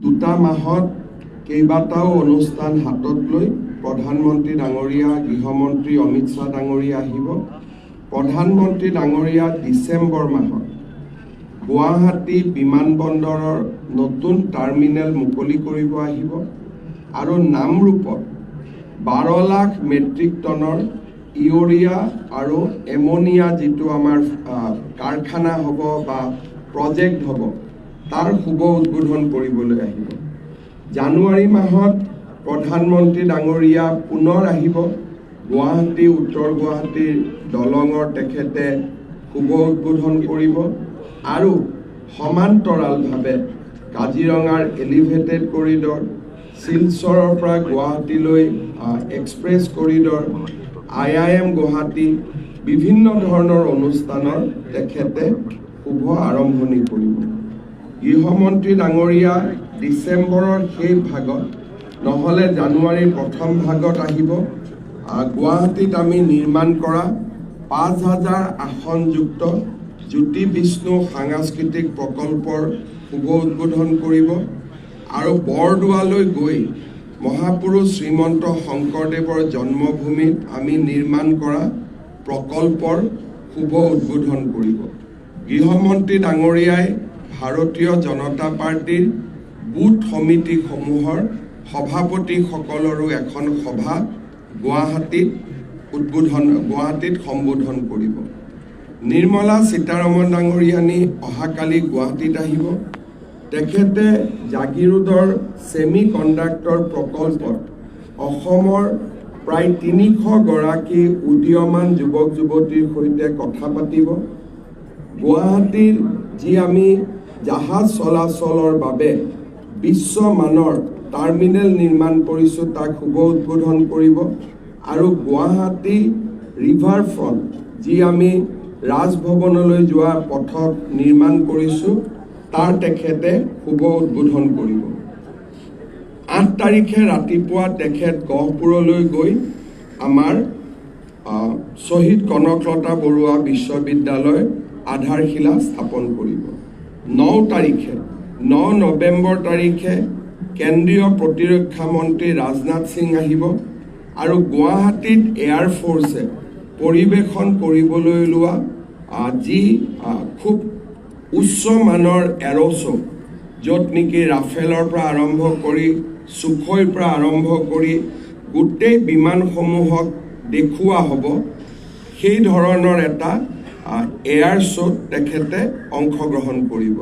দুটা মাহত কেইবাটাও অনুষ্ঠান হাতত লৈ প্ৰধানমন্ত্ৰী ডাঙৰীয়া, গৃহমন্ত্ৰী অমিত শ্বাহ ডাঙৰীয়া আহিব। প্ৰধানমন্ত্ৰী ডাঙৰীয়া ডিচেম্বৰ মাহত গুৱাহাটী বিমানবন্দৰৰ নতুন টাৰ্মিনেল মুকলি কৰিব আহিব আৰু নামৰূপত 12 লাখ মেট্ৰিক টনৰ ইউৰিয়া আৰু এমনিয়া যিটো আমাৰ কাৰখানা হ'ব বা প্ৰজেক্ট হ'ব তাৰ শুভ উদ্বোধন কৰিবলৈ আহিব। জানুৱাৰী মাহত প্ৰধানমন্ত্ৰী ডাঙৰীয়া পুনৰ আহিব। গুৱাহাটী, উত্তৰ গুৱাহাটীৰ দলঙৰ তেখেতে শুভ উদ্বোধন কৰিব আৰু সমান্তৰালভাৱে কাজিৰঙাৰ এলিভেটেড কৰিডৰ, শিলচৰৰ পৰা গুৱাহাটীলৈ এক্সপ্ৰেছ কৰিডৰ, IIM গুৱাহাটী বিভিন্ন ধৰণৰ অনুষ্ঠানৰ তেখেতে শুভ আৰম্ভণি কৰিব। গৃহমন্ত্ৰী ডাঙৰীয়া ডিচেম্বৰৰ শেষ ভাগত নহ'লে জানুৱাৰীৰ প্ৰথম ভাগত আহিব। গুৱাহাটীত আমি নিৰ্মাণ কৰা 5,000 আসনযুক্ত জ্যোতি বিষ্ণু সাংস্কৃতিক প্ৰকল্পৰ শুভ উদ্বোধন কৰিব আৰু বৰদোৱালৈ গৈ মহাপুৰুষ শ্ৰীমন্ত শংকৰদেৱৰ জন্মভূমিত আমি নিৰ্মাণ কৰা প্ৰকল্পৰ শুভ উদ্বোধন কৰিব। গৃহমন্ত্ৰী ডাঙৰীয়াই ভাৰতীয় জনতা পাৰ্টিৰ বুথ সমিতিসমূহৰ সভাপতিসকলৰো এখন সভা গুৱাহাটীত সম্বোধন কৰিব। নিৰ্মলা সীতাৰমণ ডাঙৰীয়ানী অহাকালি গুৱাহাটীত আহিব। তেখেতে জাগিৰোডৰ ছেমি কণ্ডাক্টৰ প্ৰকল্পত অসমৰ প্ৰায় 300 গৰাকী উদীয়মান যুৱক যুৱতীৰ সৈতে কথা পাতিব। গুৱাহাটীৰ যি আমি জাহাজ চলাচলৰ বাবে বিশ্বমানৰ টাৰ্মিনেল নিৰ্মাণ কৰিছোঁ তাক শুভ উদ্বোধন কৰিব আৰু গুৱাহাটী ৰিভাৰ ফ্ৰণ্ট যি আমি ৰাজভৱনলৈ যোৱা পথত নিৰ্মাণ কৰিছোঁ তাৰ তেখেতে শুভ উদ্বোধন কৰিব। 8 তাৰিখে ৰাতিপুৱা তেখেত গহপুৰলৈ গৈ আমাৰ শ্বহীদ কনকলতা বৰুৱা বিশ্ববিদ্যালয় আধাৰশিলা স্থাপন কৰিব। 9 নৱেম্বৰ তাৰিখে কেন্দ্ৰীয় প্ৰতিৰক্ষা মন্ত্ৰী ৰাজনাথ সিং আহিব আৰু গুৱাহাটীত এয়াৰফ'ৰ্ছে পৰিৱেশন কৰিবলৈ লোৱা যি খুব উচ্চ মানৰ এৰ'শ্বো, য'ত নেকি ৰাফেলৰ পৰা আৰম্ভ কৰি সুখোইৰ পৰা আৰম্ভ কৰি গোটেই বিমানসমূহক দেখুওৱা হ'ব, সেই ধৰণৰ এটা এয়াৰ শ্ব'ত তেখেতে অংশগ্ৰহণ কৰিব।